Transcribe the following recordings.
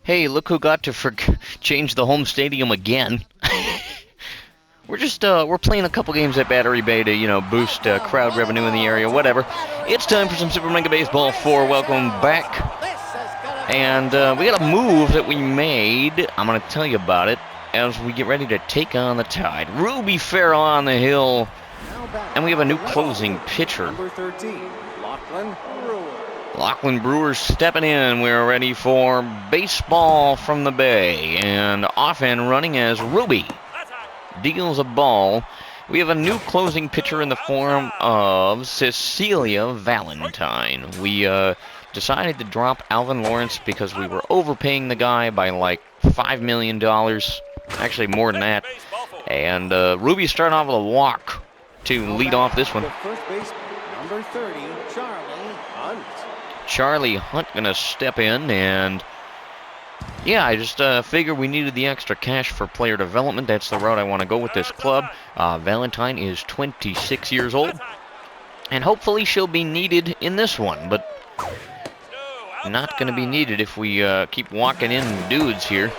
Hey, look who got to change the home stadium again. We're playing a couple games at Battery Bay to, boost crowd revenue in the area, whatever. It's time for some Super Mega Baseball 4. Welcome back. And we got a move that we made. I'm going to tell you about it as we get ready to take on the Tide. Ruby Farrell on the hill. And we have a new closing pitcher. Number 13, Lachlan Brewer. Lachlan Brewer's stepping in. We're ready for baseball from the Bay. And off and running as Ruby deals a ball. We have a new closing pitcher in the form of Cecilia Valentine. We decided to drop Alvin Lawrence because we were overpaying the guy by like $5 million. Actually, more than that. And Ruby starting off with a walk to lead off this one. First baseman, number 30, Charlie Hunt. Charlie Hunt gonna step in, and yeah, I just figured we needed the extra cash for player development. That's the route I want to go with this club. Valentine is 26 years old, and hopefully she'll be needed in this one, but not going to be needed if we keep walking in dudes here.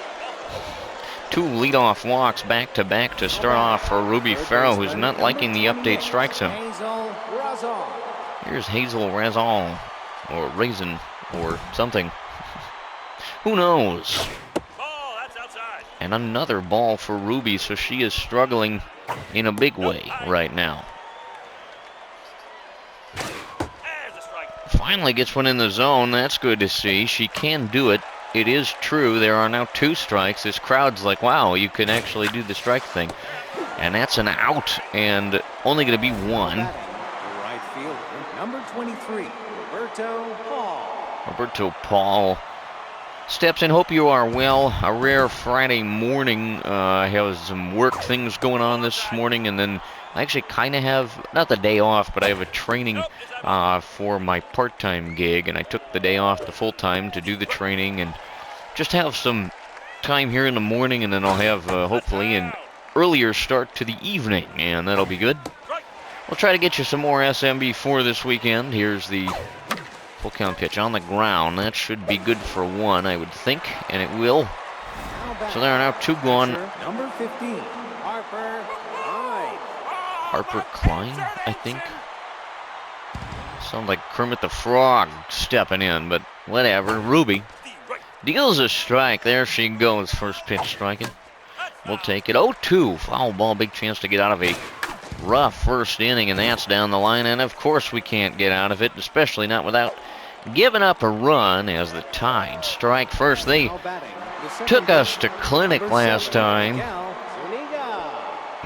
Two leadoff walks back-to-back to start off for Ruby Farrell, who's not liking the update strike zone. Here's Hazel Razal, or Raisin, or something. Who knows? And another ball for Ruby, so she is struggling in a big way right now. Finally gets one in the zone. That's good to see. She can do it. It is true. There are now 2 strikes. This crowd's like, wow, you can actually do the strike thing. And that's an out, and only going to be 1. Right fielder, number 23, Roberto Paul. Roberto Paul steps in. Hope you are well. A rare Friday morning. I have some work things going on this morning, and then I actually kind of have, not the day off, but I have a training for my part-time gig, and I took the day off the full-time to do the training and just have some time here in the morning, and then I'll have, hopefully, an earlier start to the evening, and that'll be good. We'll try to get you some more SMB4 this weekend. Here's the full count pitch on the ground. That should be good for 1, I would think, and it will. So there are now 2 gone. Number 15, Harper Klein. Harper Klein, I think. Sounds like Kermit the Frog stepping in, but whatever. Ruby deals a strike. There she goes. First pitch striking. We'll take it. 0-2. Foul ball. Big chance to get out of a rough first inning, and that's down the line. And of course we can't get out of it, especially not without giving up a run as the Tide strike first. They took us to clinic last time.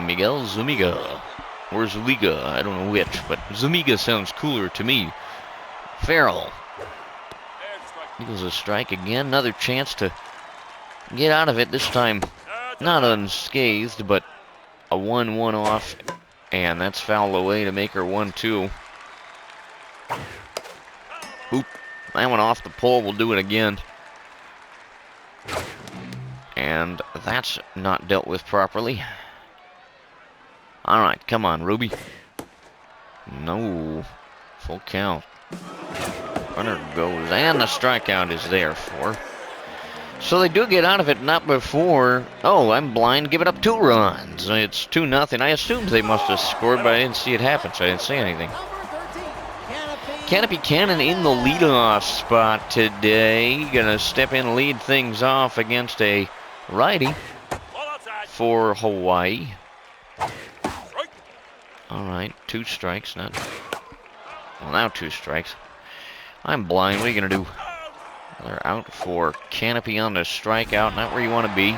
Miguel Zuniga. Or Zuliga, I don't know which, but Zuniga sounds cooler to me. Farrell equals a strike again. Another chance to get out of it. This time not unscathed, but a 1-1 off. And that's fouled away to make her 1-2. Oop. That one off the pole. We'll do it again. And that's not dealt with properly. Alright, come on, Ruby. No. Full count. Runner goes, and the strikeout is there for. So they do get out of it, not before. Oh, I'm blind. Give it up 2 runs. It's 2-0. I assumed they must have scored, but I didn't see it happen, so I didn't say anything. Canopy Cannon in the leadoff spot today. Gonna step in and lead things off against a righty for Hawaii. Alright, 2 strikes, not. Well, now 2 strikes. I'm blind. What are you going to do? They're out for Canopy on the strikeout. Not where you want to be.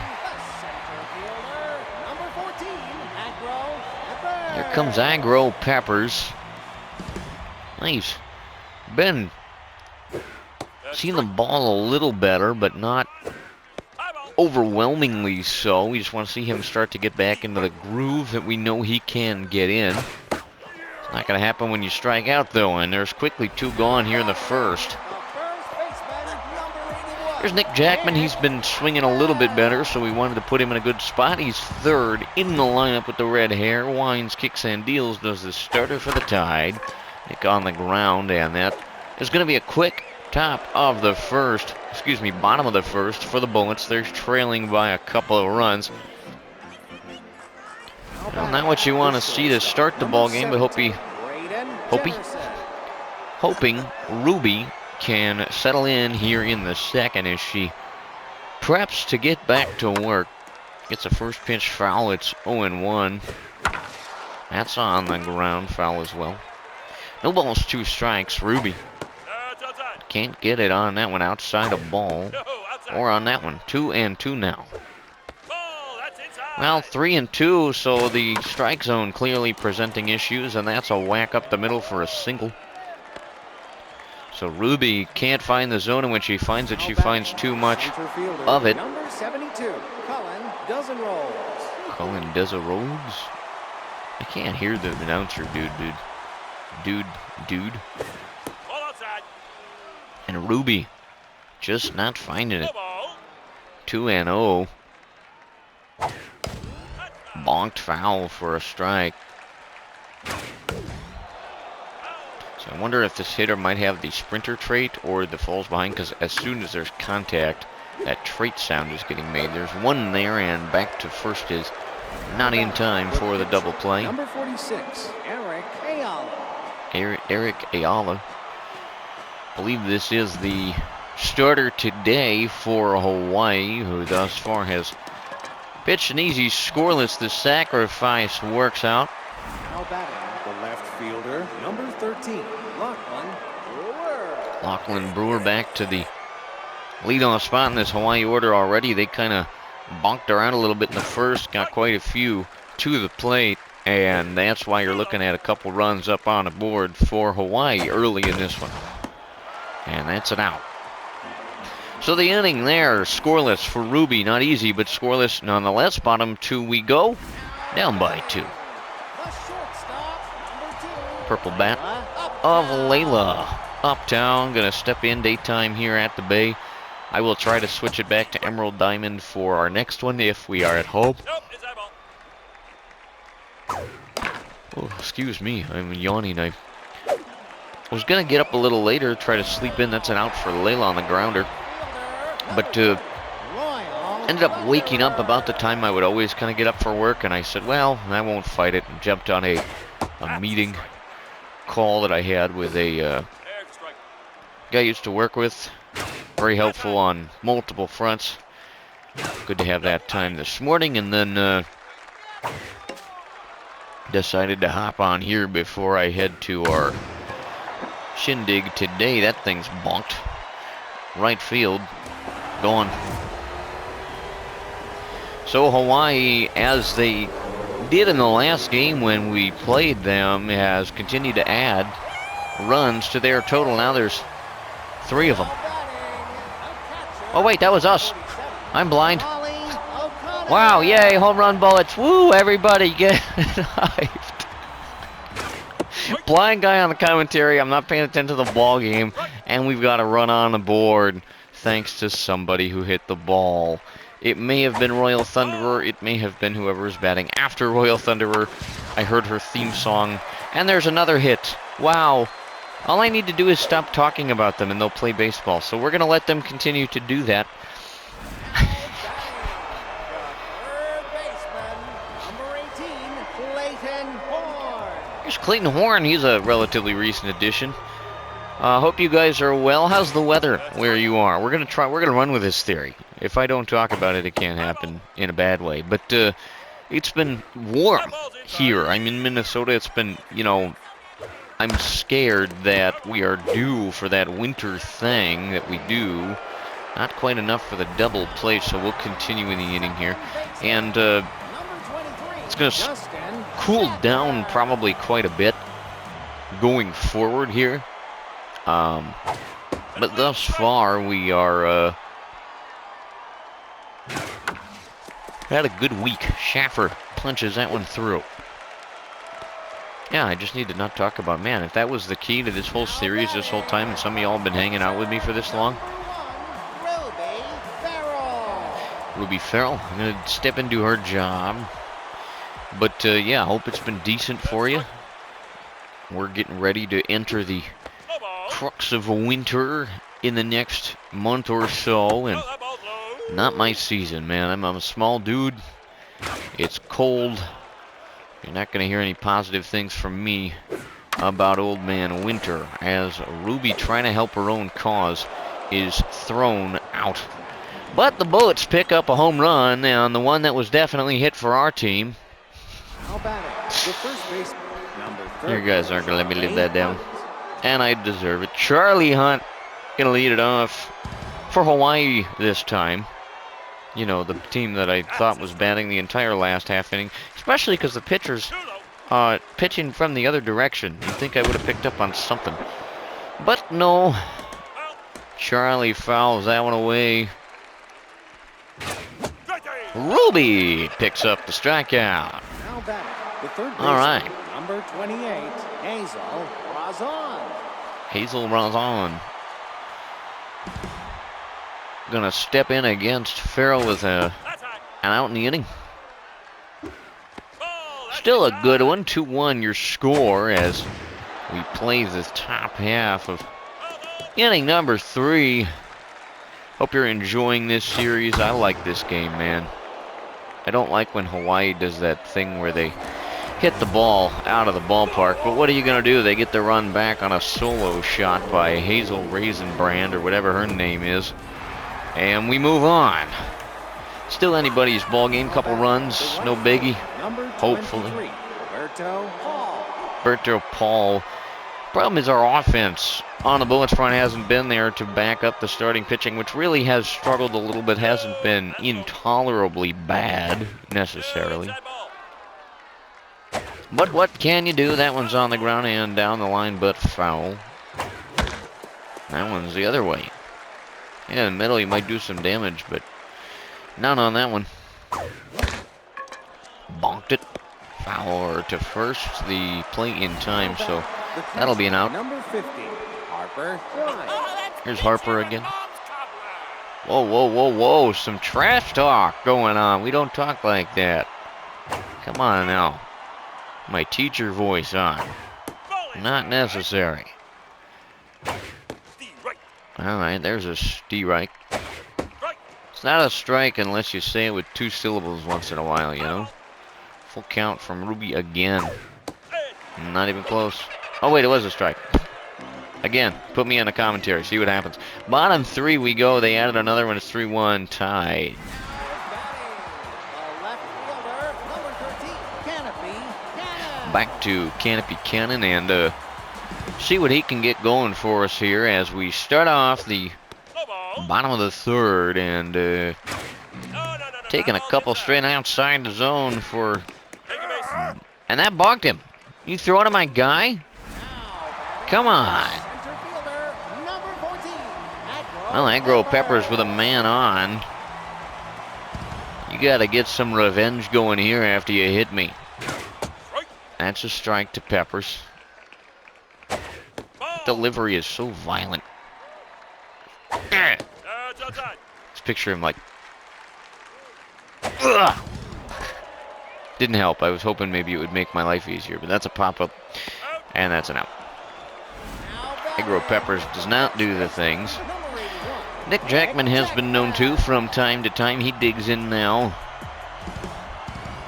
Here comes Agro Peppers. Nice. Ben seeing the ball a little better, but not overwhelmingly so. We just want to see him start to get back into the groove that we know he can get in. It's not going to happen when you strike out, though, and there's quickly 2 gone here in the first. There's Nick Jackman. He's been swinging a little bit better, so we wanted to put him in a good spot. He's 3rd in the lineup with the red hair. Wines, kicks, and deals does the starter for the Tide. Nick on the ground, and that is going to be a quick bottom of the first for the Bullets. They're trailing by a couple of runs. Well, not what you want to see to start the ball game, but hoping Ruby can settle in here in the second as she preps to get back to work. Gets a first pitch foul. It's 0-1. That's on the ground, foul as well. No balls, 2 strikes. Ruby can't get it on that one outside of ball, or on that one. 2-2 now. Well, 3-2, so the strike zone clearly presenting issues, and that's a whack up the middle for a single. So Ruby can't find the zone, and when she finds it, she finds too much of it. Number 72, Cullen Desirolles. I can't hear the announcer, dude. And Ruby just not finding it. 2-0. Bonked foul for a strike. So I wonder if this hitter might have the sprinter trait or the falls behind, because as soon as there's contact, that trait sound is getting made. There's one there, and back to first is not in time for the double play. Number 46, Eric Ayala. Eric Ayala. I believe this is the starter today for Hawaii, who thus far has pitched an easy scoreless. The sacrifice works out. Now batting, the left fielder, number 13, Lachlan Brewer back to the leadoff spot in this Hawaii order already. They kind of bonked around a little bit in the first, got quite a few to the plate, and that's why you're looking at a couple runs up on the board for Hawaii early in this one. And that's an out. So the inning there, scoreless for Ruby. Not easy, but scoreless nonetheless. Bottom 2 we go, down by 2. Purple bat of Layla. Uptown, gonna step in daytime here at the Bay. I will try to switch it back to Emerald Diamond for our next one if we are at home. Oh, excuse me, I'm yawning. I was gonna get up a little later, try to sleep in. That's an out for Layla on the grounder. But ended up waking up about the time I would always kind of get up for work, and I said, well, I won't fight it, and jumped on a meeting call that I had with a guy I used to work with. Very helpful on multiple fronts. Good to have that time this morning, and then decided to hop on here before I head to our shindig today. That thing's bonked. Right field. Gone. So Hawaii, as they did in the last game when we played them, has continued to add runs to their total. Now there's 3 of them. Oh wait, that was us. I'm blind. Wow, yay, home run Bullets. Woo, everybody get hyped. Blind guy on the commentary. I'm not paying attention to the ball game, and we've got a run on the board thanks to somebody who hit the ball. It may have been Royal Thunderer. It may have been whoever is batting after Royal Thunderer. I heard her theme song, and there's another hit. Wow. All I need to do is stop talking about them, and they'll play baseball. So we're going to let them continue to do that. Here's Clayton Horn. He's a relatively recent addition. Hope you guys are well. How's the weather where you are? We're gonna run with this theory. If I don't talk about it, it can't happen in a bad way. But it's been warm here. I'm in Minnesota. It's been, I'm scared that we are due for that winter thing that we do. Not quite enough for the double play, so we'll continue in the inning here. And it's going to cool down probably quite a bit going forward here. But thus far, we are had a good week. Schaffer punches that one through. Yeah, I just need to not talk about, man, if that was the key to this whole series this whole time, and some of y'all have been hanging out with me for this long. Ruby Farrell, I'm going to step into her job. But, yeah, I hope it's been decent for you. We're getting ready to enter the crux of winter in the next month or so, and not my season, man. I'm a small dude. It's cold. You're not going to hear any positive things from me about Old Man Winter, as Ruby, trying to help her own cause, is thrown out. But the Bullets pick up a home run, and the one that was definitely hit for our team. How about it? The first baseman, number 30. You guys aren't going to let me live that down. And I deserve it. Charlie Hunt going to lead it off for Hawaii this time. You know, the team that I thought was batting the entire last half inning, especially because the pitchers pitching from the other direction. You'd think I would have picked up on something. But no. Charlie fouls that one away. Ruby picks up the strikeout. Now batting, the third baseman, All right. number 28, Hazel Razon. Hazel Razon gonna step in against Farrell with an out in the inning. Still a good one. 2-1 your score as we play the top half of inning number 3. Hope you're enjoying this series. I like this game, man. I don't like when Hawaii does that thing where they hit the ball out of the ballpark, but what are you going to do? They get the run back on a solo shot by Hazel Raisinbrand, or whatever her name is, and we move on. Still anybody's ball game. Couple runs, no biggie. Hopefully. Berto Paul. Problem is our offense on the Bullets front hasn't been there to back up the starting pitching, which really has struggled a little bit. Hasn't been intolerably bad necessarily. But what can you do? That one's on the ground and down the line, but foul. That one's the other way. Yeah, in the middle, you might do some damage, but not on that one. Bonked it. Fowler to first. The play in time, so that'll be an out. Number 50, Harper. Here's Harper again. Whoa, whoa, whoa, whoa. Some trash talk going on. We don't talk like that. Come on now. My teacher voice on. Not necessary. Alright, there's a strike. It's not a strike unless you say it with 2 syllables once in a while, you know? Full count from Ruby again. Not even close. Oh, wait, it was a strike. Again, put me on the commentary. See what happens. Bottom 3 we go. They added another one. It's 3-1 tied. Back to Canopy Cannon and see what he can get going for us here as we start off the bottom of the 3rd and taking a couple straight outside the zone for... And that balked him. You throwing to my guy? Come on. Well, Agro Peppers with a man on. You got to get some revenge going here after you hit me. That's a strike to Peppers. Delivery is so violent. Let's picture him like... Ugh. Didn't help. I was hoping maybe it would make my life easier, but that's a pop-up, and that's an out. Agro Peppers does not do the things Nick Jackman has been known to from time to time. He digs in now.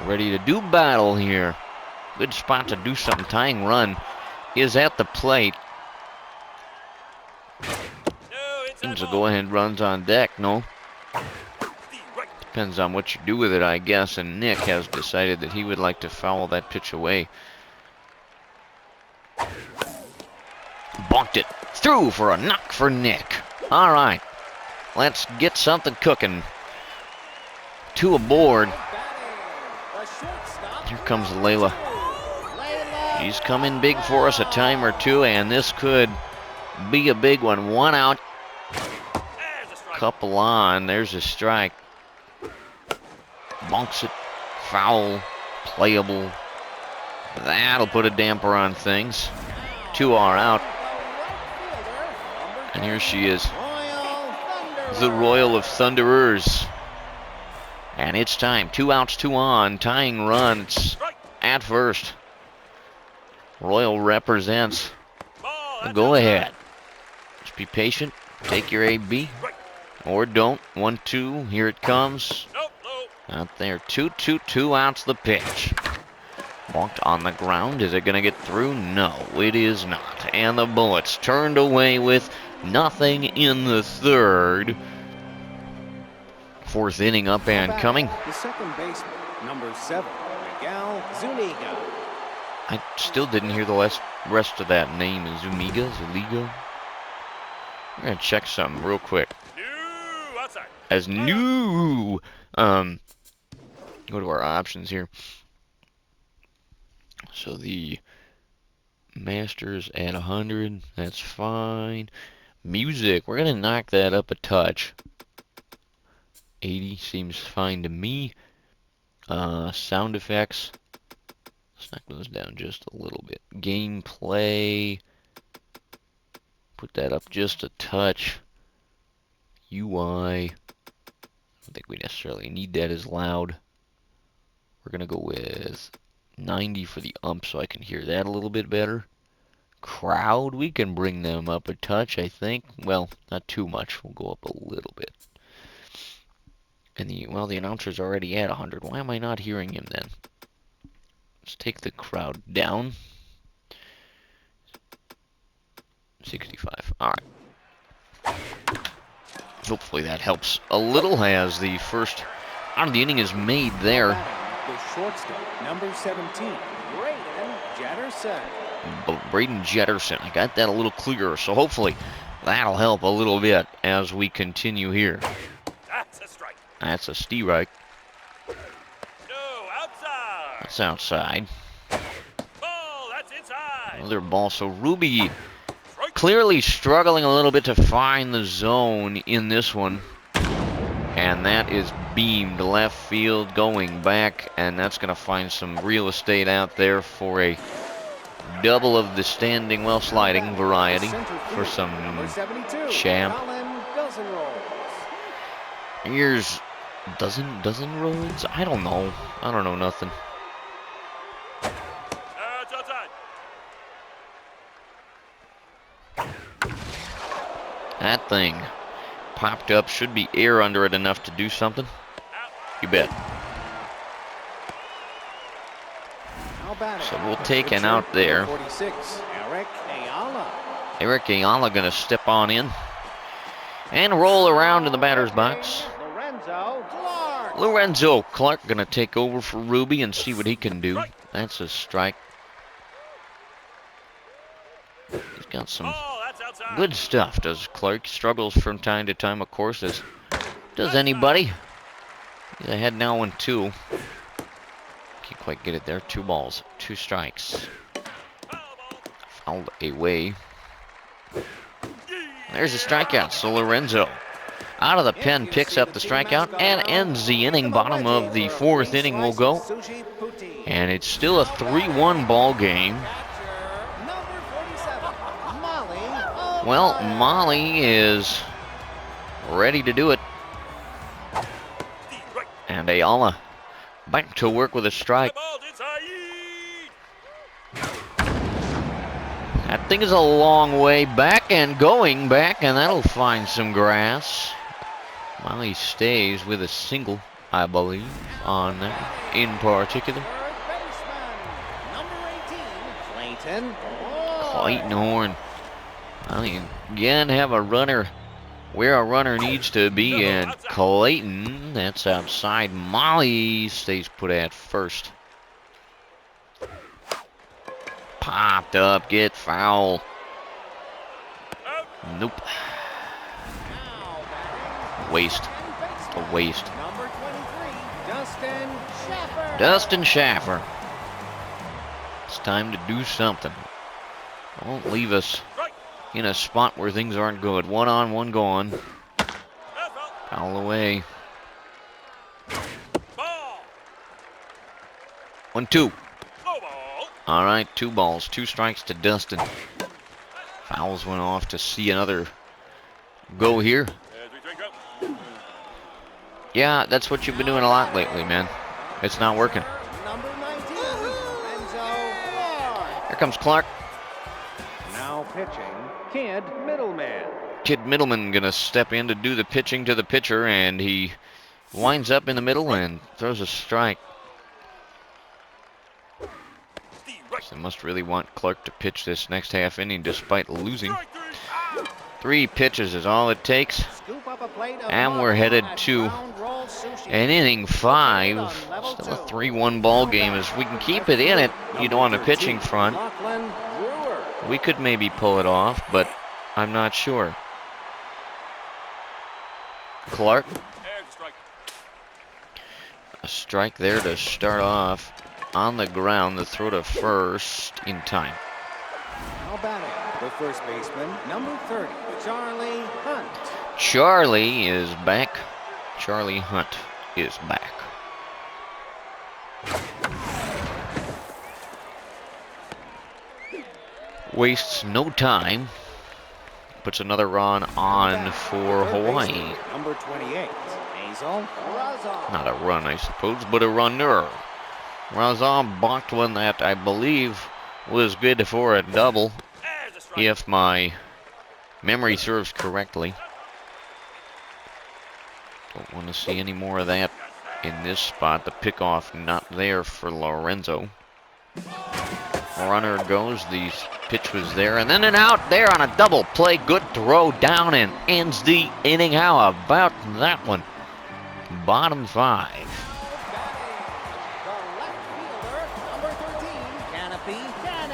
Ready to do battle here. Good spot to do something. Tying run is at the plate. Seems a go-ahead runs on deck, no? Depends on what you do with it, I guess, and Nick has decided that he would like to foul that pitch away. Bonked it through for a knock for Nick. All right, let's get something cooking. 2 aboard. Here comes Layla. She's coming big for us a time or two, and this could be a big one. 1 out. Couple on. There's a strike. Bonks it. Foul. Playable. That'll put a damper on things. 2 are out. And here she is. The Royal of Thunderers. And it's time. 2 outs, 2 on. Tying run. It's at first. Royal represents the go-ahead. Just be patient. Take your AB. Or don't. 1-2. Here it comes. Out there. 2-2-2 outs the pitch. Walked on the ground. Is it going to get through? No, it is not. And the Bullets turned away with nothing in the third. Fourth inning up and coming. The second baseman, number 7, Miguel Zuniga. I still didn't hear the rest of that name. Zumiga? Zuliga? I'm going to check something real quick. As new. Go to our options here. So the Masters at 100. That's fine. Music. We're going to knock that up a touch. 80 seems fine to me. Sound effects. Let's knock those down just a little bit. Gameplay. Put that up just a touch. UI. I don't think we necessarily need that as loud. We're going to go with 90 for the ump so I can hear that a little bit better. Crowd, we can bring them up a touch, I think. Well, not too much. We'll go up a little bit. And the announcer's already at 100. Why am I not hearing him then? Let's take the crowd down. 65. All right. Hopefully that helps a little as the first out of the inning is made there. The shortstop, number 17, Braden Jetterson. Braden Jetterson. I got that a little clearer, so hopefully that'll help a little bit as we continue here. That's a strike. That's a strike. No, outside. That's outside. Ball, that's inside. Another ball. So Ruby clearly struggling a little bit to find the zone in this one. And that is beamed left field going back. And that's going to find some real estate out there for a double of the standing, well, sliding variety for some champ. Here's dozen roads? I don't know. I don't know nothing. It's outside. That thing popped up. Should be air under it enough to do something. You bet. So we'll take an out there. 46, Eric Ayala. Eric Ayala going to step on in and roll around in the batter's box. Lorenzo Clark going to take over for Ruby and see what he can do. That's a strike. He's got some good stuff, does Clark. Struggles from time to time, of course, as does anybody. He's ahead now in 2. Can't quite get it there. 2 balls, 2 strikes. Fouled away. There's a strikeout. So Lorenzo out of the pen picks up the strikeout and ends the inning. Bottom of the 4th inning will go. And it's still a 3-1 ball game. Well, Molly is ready to do it. And Ayala back to work with a strike. That thing is a long way back and going back, and that'll find some grass. Molly stays with a single, I believe, on that in particular. Clayton Horn. Well, again, have a runner where a runner needs to be, and Clayton, that's outside. Molly stays put at first. Popped up, get foul. Nope. Waste. A waste. Dustin Schaffer. It's time to do something. Won't leave us in a spot where things aren't good. 1 on, 1 gone. Foul away. 1-2. All right, 2 balls, 2 strikes to Dustin. Fouls went off to see another go here. Yeah, that's what you've been doing a lot lately, man. It's not working. Here comes Clark. Now pitching, Kid Middleman. Kid Middleman gonna step in to do the pitching to the pitcher, and he winds up in the middle and throws a strike. So they must really want Clark to pitch this next half inning despite losing. 3 pitches is all it takes. And we're headed to an inning 5. Still a 3-1 ball game. As we can keep it in it, on the pitching front, we could maybe pull it off, but I'm not sure. Clark. A strike there to start off. On the ground, the throw to first in time. Now batting, the first baseman, number 30, Charlie Hunt. Charlie is back. Charlie Hunt is back. Wastes no time. Puts another run on for Hawaii. Number 28, Hazel Razon. Not a run, I suppose, but a runner. Razon balked one that I believe was good for a double, if my memory serves correctly. Don't want to see any more of that in this spot. The pickoff not there for Lorenzo. Runner goes. The pitch was there, and then an out there on a double play. Good throw down and ends the inning. How about that one? Bottom 5.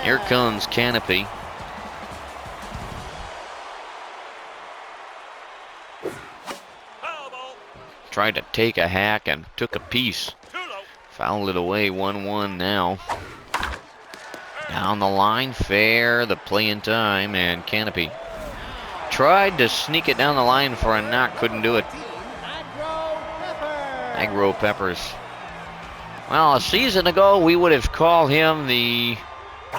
Here comes Canopy. Tried to take a hack and took a piece. Fouled it away. 1-1 now. Down the line, fair. The play in time, and Canopy tried to sneak it down the line for a knock. Couldn't do it. Agro Peppers. Well, a season ago, we would have called him the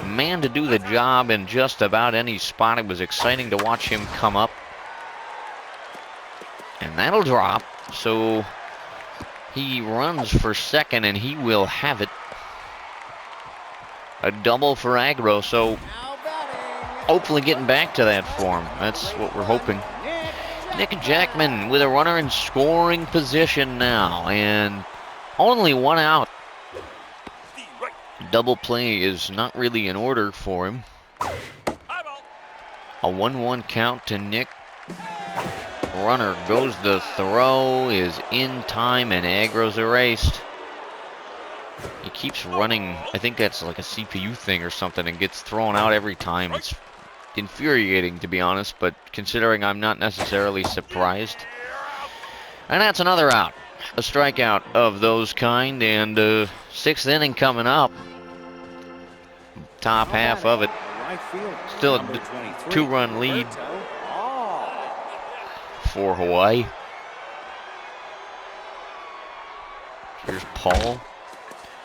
man to do the job in just about any spot. It was exciting to watch him come up. And that'll drop. So he runs for second, and he will have it. A double for Agro. So hopefully getting back to that form. That's what we're hoping. Nick Jackman with a runner in scoring position now. And only 1 out. Double play is not really in order for him. A 1-1 count to Nick. Runner goes, the throw is in time, and Agro's erased. He keeps running. I think that's like a CPU thing or something, and gets thrown out every time. It's infuriating, to be honest, but considering, I'm not necessarily surprised. And that's another out. A strikeout of those kind, and 6th inning coming up. Top half of it. Still a 2-run lead for Hawaii. Here's Paul.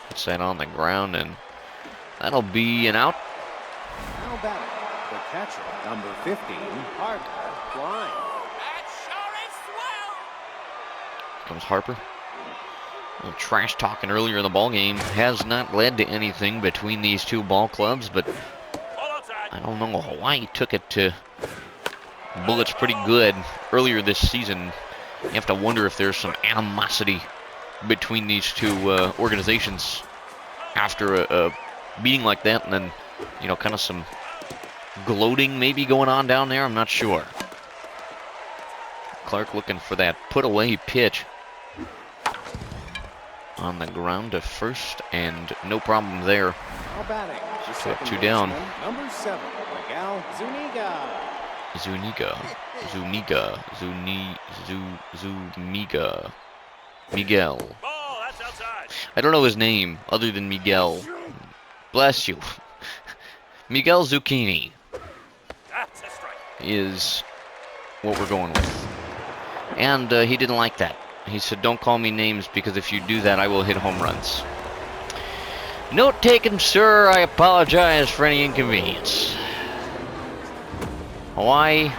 Puts that on the ground, and that'll be an out. Now batting, the catcher, number 15, Harper Klein. Comes Harper. A little trash talking earlier in the ball game has not led to anything between these two ball clubs, but I don't know. Hawaii took it to Bullets pretty good earlier this season. You have to wonder if there's some animosity between these two organizations after a meeting like that, and then, kind of some gloating maybe going on down there. I'm not sure. Clark looking for that put-away pitch. On the ground to first, and no problem there. So 2 down. Number 7, Miguel Zuniga. Miguel. I don't know his name other than Miguel. Bless you. Miguel Zucchini is what we're going with. And he didn't like that. He said, don't call me names, because if you do that, I will hit home runs. Note taken, sir. I apologize for any inconvenience. Hawaii.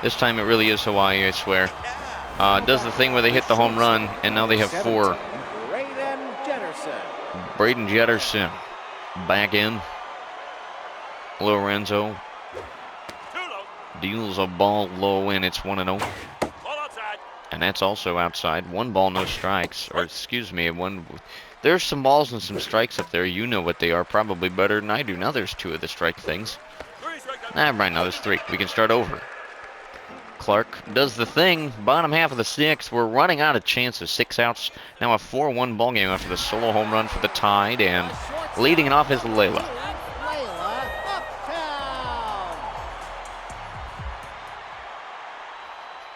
This time it really is Hawaii, I swear. Does the thing where they hit the home run, and now they have 4. Braden Jetterson back in. Lorenzo deals a ball low, and it's 1-0. Ball outside. And that's also outside. 1 ball, no strikes. Or, excuse me, there's some balls and some strikes up there. You know what they are probably better than I do. Now there's 2 of the strike things. 3 strikeouts. Nah, right now there's 3. We can start over. Clark does the thing. Bottom half of the 6th. We're running out of chances. 6 outs. Now a 4-1 ball game after the solo home run for the Tide. And leading it off is Layla. Layla uptown.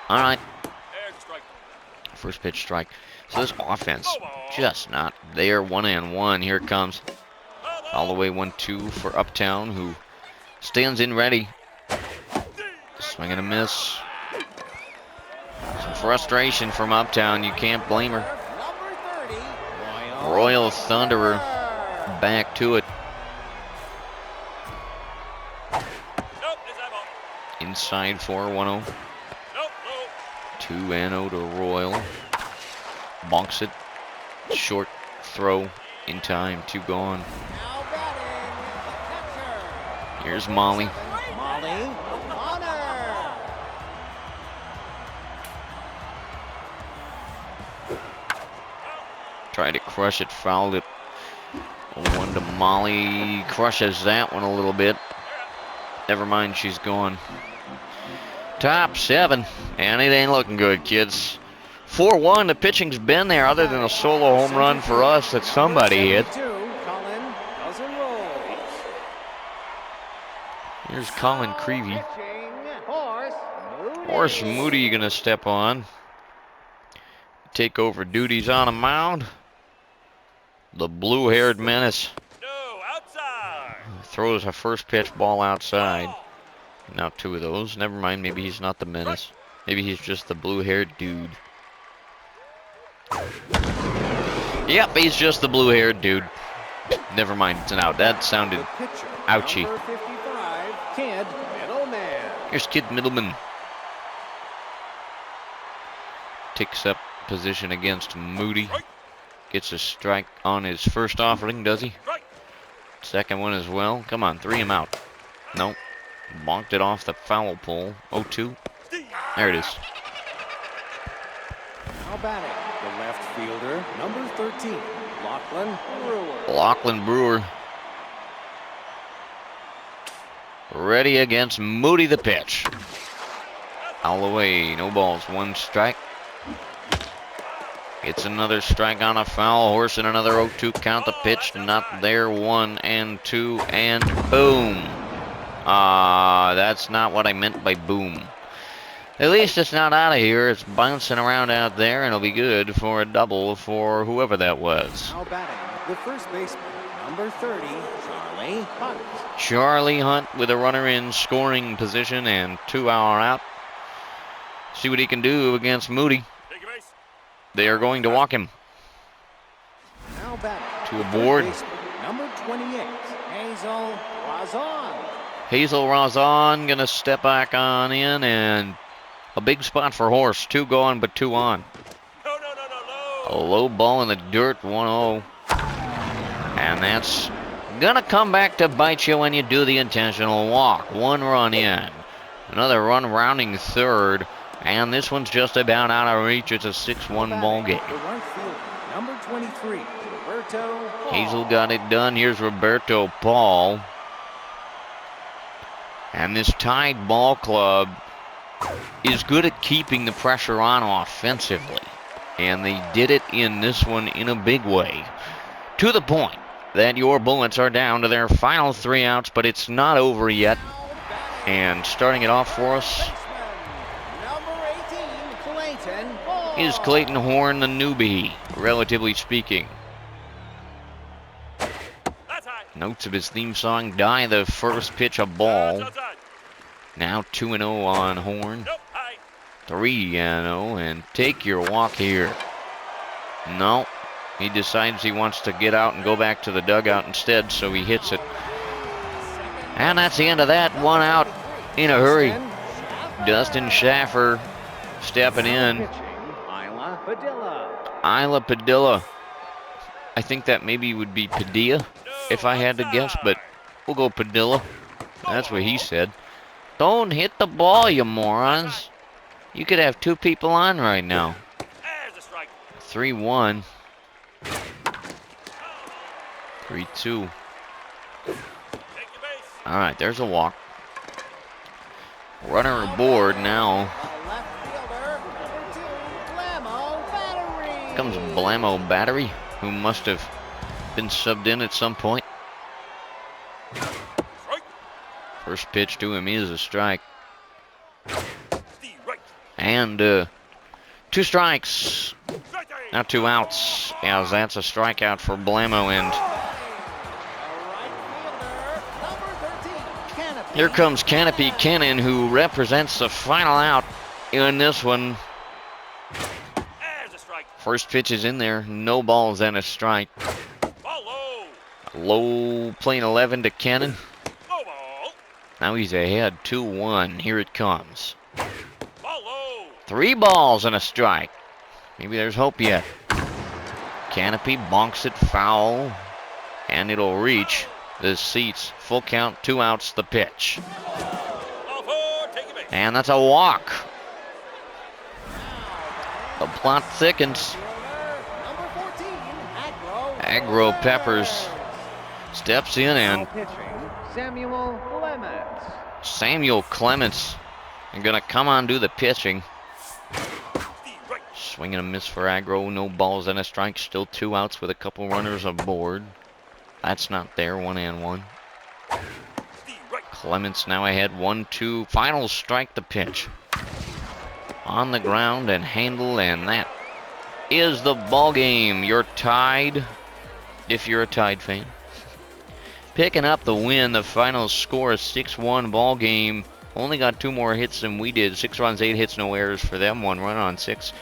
All right. There's a strike. First pitch strike. So this offense just not there. 1-1. Here it comes. All the way 1-2 for Uptown, who stands in ready. Swing and a miss. Some frustration from Uptown. You can't blame her. Number 30. Royal Thunderer back to it. Nope, it's that ball. Inside for 1-0. Nope, low. 2-0 to Royal. Bonks it. Short throw in time. 2 gone. Now batting, the catcher. Here's Molly. Molly Honor. Tried to crush it. Fouled it. 1 to Molly. Crushes that one a little bit. Never mind, she's gone. Top 7. And it ain't looking good, kids. 4-1, the pitching's been there other than a solo home run for us that somebody hit. Colin doesn't roll. Here's Colin Creevy. Pitching, Horace Horace Moody gonna step on. Take over duties on a mound. The blue-haired menace No, outside. throws a first pitch ball outside. Now 2 of those. Never mind, maybe he's not the menace. Maybe he's just the blue-haired dude. Yep, he's just the blue-haired dude. Never mind, it's an out. That sounded ouchy. Number 55, Kid Middleman. Here's Kid Middleman. Takes up position against Moody. Gets a strike on his first offering, does he? Strike. Second one as well. Come on, 3 him out. Nope. Bonked it off the foul pole. 0-2. There it is. Now batting, the left fielder, number 13, Lachlan Brewer. Lachlan Brewer. Ready against Moody the pitch. All the way. No balls. 1 strike. It's another strike on a foul. Horse and another 0-2 count. The pitch not there. 1 and 2 and boom. That's not what I meant by boom. At least it's not out of here. It's bouncing around out there, and it'll be good for a double for whoever that was. Now batting, the first baseman, number 30, Charlie Hunt. Charlie Hunt with a runner in scoring position and 2 hour out. See what he can do against Moody. Take your base. They are going to walk him. Now batting, To a board. third baseman, number 28, Hazel Razon. Hazel Razon gonna step back on in, and a big spot for Horse. 2 going, but 2 on. No, no, no, no, A low. low ball in the dirt, 1-0. And that's gonna come back to bite you when you do the intentional walk. 1 run in. Another run rounding third. And this one's just about out of reach. It's a 6-1 ball game. The right fielder, number 23, Roberto Paul. Hazel got it done. Here's Roberto Paul. And this Tide ball club is good at keeping the pressure on offensively. And they did it in this one in a big way. To the point that your Bullets are down to their final 3 outs, but it's not over yet. And starting it off for us Number 18, Clayton Hall. is Clayton Horn, the newbie, relatively speaking. That's high. Notes of his theme song die the first pitch a ball. That's outside. Now 2-0 on Horn. Nope, high. 3-0, and take your walk here. No, he decides he wants to get out and go back to the dugout instead, so he hits it. And that's the end of that. 1 out in a hurry. Dustin Schaffer stepping in. Pitching, Isla Padilla. Isla Padilla. I think that maybe would be Padilla if I had to guess, but we'll go Padilla. That's what he said. Don't hit the ball, you morons. You could have 2 people on right now. There's a strike. 3-1. 3-2. Take your base. All right, there's a walk. Runner aboard now. The left fielder, number 2, Blammo Battery. Comes Blammo Battery, who must have been subbed in at some point. Strike. First pitch to him is a strike. The right. And 2 strikes. Strike. Now 2 outs, as that's a strikeout for Blammo. And here comes Canopy Cannon, who represents the final out in this one. There's a strike. First pitch is in there, no balls and a strike. Ball low. Low, playing 11 to Cannon. Low ball. Now he's ahead 2-1. Here it comes. Ball low. 3 balls and a strike. Maybe there's hope yet. Canopy bonks it foul, and it'll reach the seats. Full count, 2 outs, the pitch. Ball 4. Take your base. And that's a walk. The plot thickens. Number 14, Agro Peppers steps in, and pitching, Samuel Clemens. Samuel Clements is going to come on do the pitching. The right. Swing and a miss for Agro. No balls and a strike. Still 2 outs with a couple runners aboard. That's not there. 1-1. The right. Clements now ahead 1-2. Final strike, the pitch. On the ground and handle, and that is the ball game. You're tied, if you're a Tide fan. Picking up the win. The final score is 6-1 ball game. Only got 2 more hits than we did. 6 runs, 8 hits, no errors for them. 1 run on 6.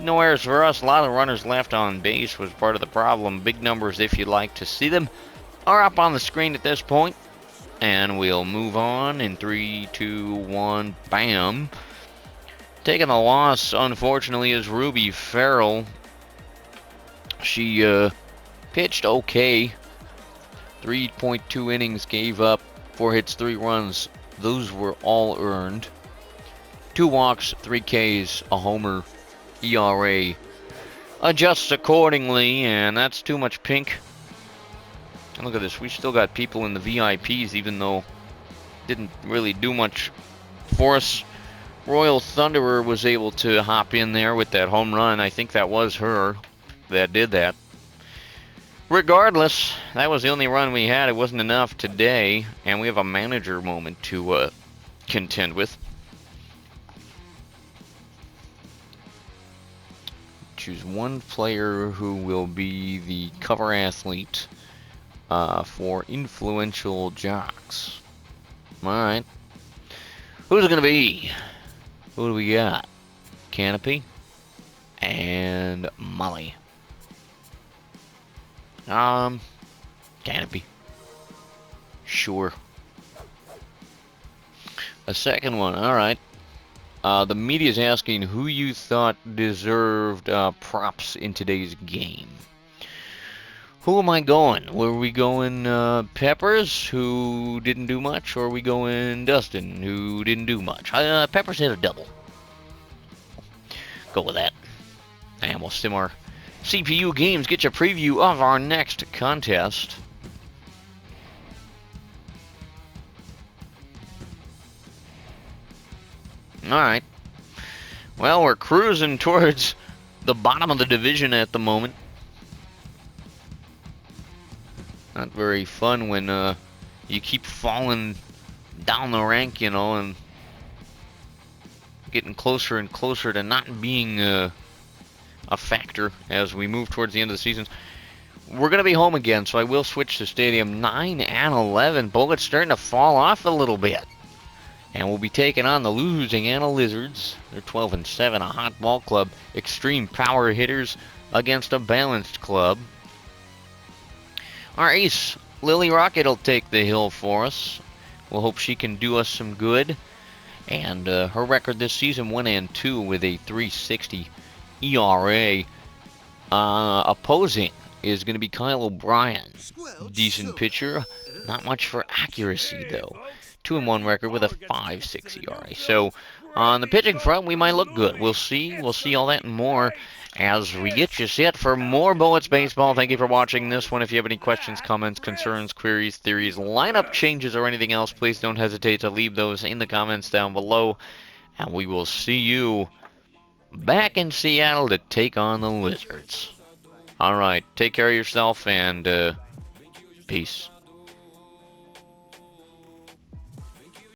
No errors for us. A lot of runners left on base was part of the problem. Big numbers, if you'd like to see them, are up on the screen at this point. And we'll move on in 3, 2, 1, bam. Taking the loss, unfortunately, is Ruby Farrell. She pitched okay. 3.2 innings, gave up 4 hits, 3 runs. Those were all earned. 2 walks, 3 Ks, a homer. ERA adjusts accordingly, and that's too much pink. And look at this, we still got people in the VIPs, even though didn't really do much for us. Royal Thunderer was able to hop in there with that home run. I think that was her that did that. Regardless, that was the only run we had. It wasn't enough today, and we have a manager moment to contend with. Choose one player who will be the cover athlete for Influential Jocks. Alright. Who's it going to be? Who do we got? Canopy and Molly. Canopy. Sure. A second one. Alright. The media's asking who you thought deserved props in today's game. Who am I going? Were we going Peppers, who didn't do much, or are we going Dustin, who didn't do much? Peppers hit a double. Go with that. And we'll sim our CPU games, get you a preview of our next contest. Alright. Well, we're cruising towards the bottom of the division at the moment. Not very fun when you keep falling down the rank, you know, and getting closer and closer to not being a factor as we move towards the end of the season. We're going to be home again, so I will switch to Stadium 9 and 11. Bullets starting to fall off a little bit. And we'll be taking on the losing Anna Lizards. They're 12-7, a hot ball club. Extreme power hitters against a balanced club. Our ace, Lily Rocket, will take the hill for us. We'll hope she can do us some good. And her record this season, 1-2 with a 3.60 ERA. Opposing is going to be Kyle O'Brien. Decent pitcher. Not much for accuracy, though. 2-1 record with a 5.6 ERA. So on the pitching front, we might look good. We'll see. We'll see all that and more as we get you set for more Bullets Baseball. Thank you for watching this one. If you have any questions, comments, concerns, queries, theories, lineup changes, or anything else, please don't hesitate to leave those in the comments down below. And we will see you back in Seattle to take on the Lizards. All right, take care of yourself, and peace.